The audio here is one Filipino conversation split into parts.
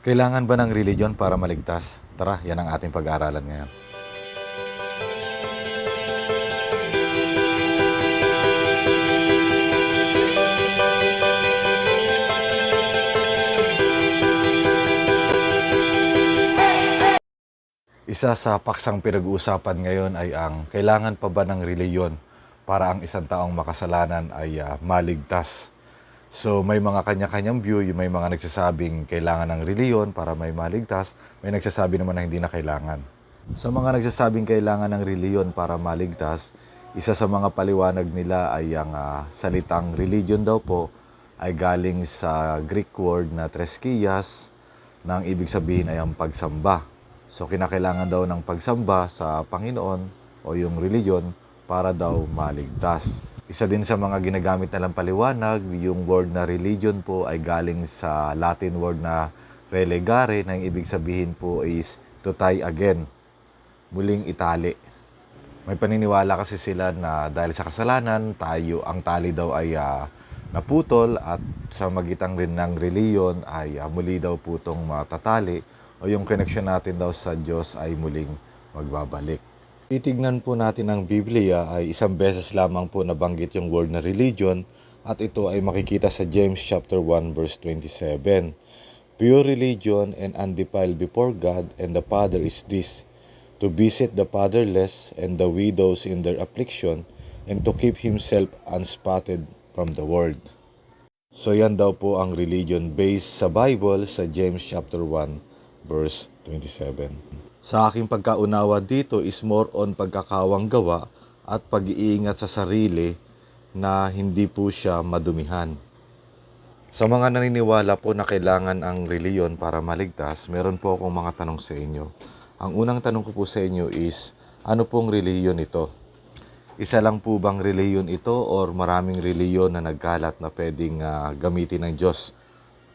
Kailangan ba ng religiyon para maligtas? Tara, yan ang ating pag-aaralan ngayon. Isa sa paksang pinag-uusapan ngayon ay ang kailangan pa ba ng reliyon para ang isang taong makasalanan ay maligtas. So may mga kanya-kanyang view, may mga nagsasabing kailangan ng reliyon para may maligtas, may nagsasabi naman na hindi na kailangan. Sa mga nagsasabing kailangan ng reliyon para maligtas, isa sa mga paliwanag nila ay ang salitang religion daw po ay galing sa Greek word na treskias, na ang ibig sabihin ay ang pagsamba. So kinakailangan daw ng pagsamba sa Panginoon o yung reliyon para daw maligtas. Isa din sa mga ginagamit nalang paliwanag, yung word na religion po ay galing sa Latin word na relegare, na yung ibig sabihin po is to tie again, muling itali. May paniniwala kasi sila na dahil sa kasalanan, ang tali daw ay naputol, at sa magitan rin ng reliyon ay muli daw po itong matatali, o yung connection natin daw sa Diyos ay muling magbabalik. Titignan po natin ang Biblia ay isang beses lamang po nabanggit yung word na religion, at ito ay makikita sa James chapter 1 verse 27. Pure religion and undefiled before God and the Father is this, to visit the fatherless and the widows in their affliction, and to keep himself unspotted from the world. So yan daw po ang religion based sa Bible sa James chapter 1 verse 27. Sa aking pagkaunawa dito is more on pagkakawang gawa at pag-iingat sa sarili na hindi po siya madumihan. Sa mga naniniwala po na kailangan ang reliyon para maligtas, meron po akong mga tanong sa inyo. Ang unang tanong ko po sa inyo is, ano pong reliyon ito? Isa lang po bang reliyon ito or maraming reliyon na nagkalat na pwedeng gamitin ng Diyos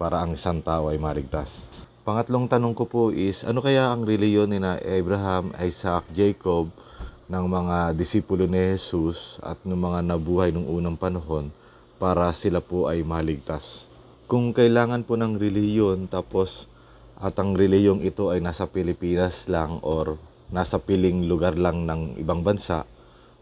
para ang isang tao ay maligtas? Pangatlong tanong ko po is, ano kaya ang reliyon ni na Abraham, Isaac, Jacob, ng mga disipulo ni Jesus at ng mga nabuhay nung unang panahon para sila po ay maligtas? Kung kailangan po ng reliyon at ang reliyong ito ay nasa Pilipinas lang or nasa piling lugar lang ng ibang bansa,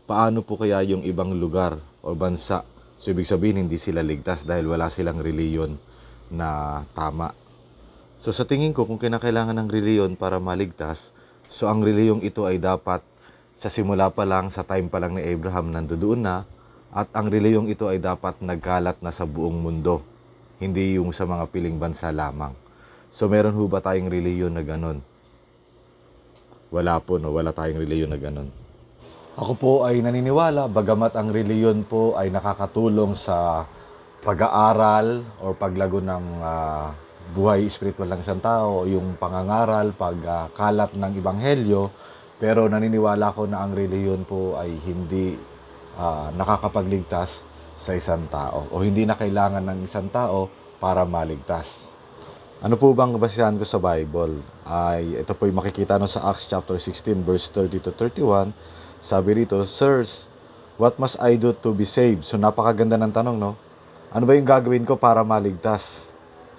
paano po kaya yung ibang lugar o bansa? So ibig sabihin hindi sila ligtas dahil wala silang reliyon na tama. So sa tingin ko, kung kinakailangan ng reliyon para maligtas, so ang reliyong ito ay dapat sa simula pa lang, sa time pa lang ni Abraham nandoon na, at ang reliyong ito ay dapat nagkalat na sa buong mundo, hindi yung sa mga piling bansa lamang. So meron ho ba tayong reliyon na ganon? Wala po, no? Wala tayong reliyon na ganon. Ako po ay naniniwala, bagamat ang reliyon po ay nakakatulong sa pag-aaral o paglago ng buhay espiritual ng isang tao, yung pangangaral, pagkalat ng ebanghelyo, pero naniniwala ko na ang reliyon po ay hindi nakakapagligtas sa isang tao, o hindi na kailangan ng isang tao para maligtas. Ano po bang basehan ko sa Bible? Ay ito po yung makikita no, sa Acts chapter 16 verse 30 to 31. Sabi rito, "Sirs, what must I do to be saved?" So napakaganda ng tanong, no? Ano ba yung gagawin ko para maligtas?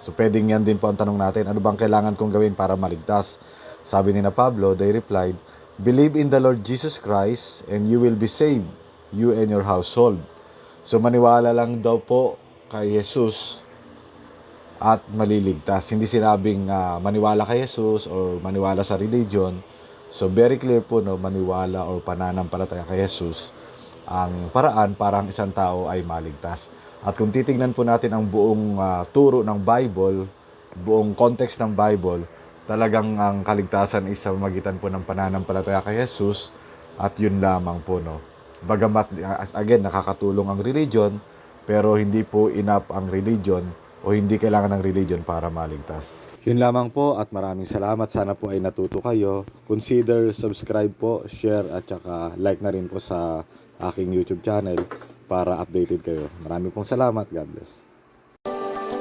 So pwedeng yan din po ang tanong natin. Ano bang kailangan kong gawin para maligtas? Sabi ni na Pablo, they replied, "Believe in the Lord Jesus Christ and you will be saved, you and your household." So maniwala lang daw po kay Jesus at maliligtas. Hindi sinabing maniwala kay Jesus or maniwala sa religion. So very clear po, no, maniwala o pananampalataya kay Jesus ang paraan para ang isang tao ay maligtas. At kung titingnan po natin ang buong turo ng Bible, buong context ng Bible, talagang ang kaligtasan ay sa magitan po ng pananampalataya kay Jesus, at yun lamang po, no. Bagamat again nakakatulong ang religion, pero hindi po enough ang religion o hindi kailangan ng religion para maligtas. Yun lamang po at maraming salamat. Sana po ay natuto kayo. Consider subscribe po, share at saka like na rin po sa aking YouTube channel para updated kayo. Maraming pong salamat. God bless.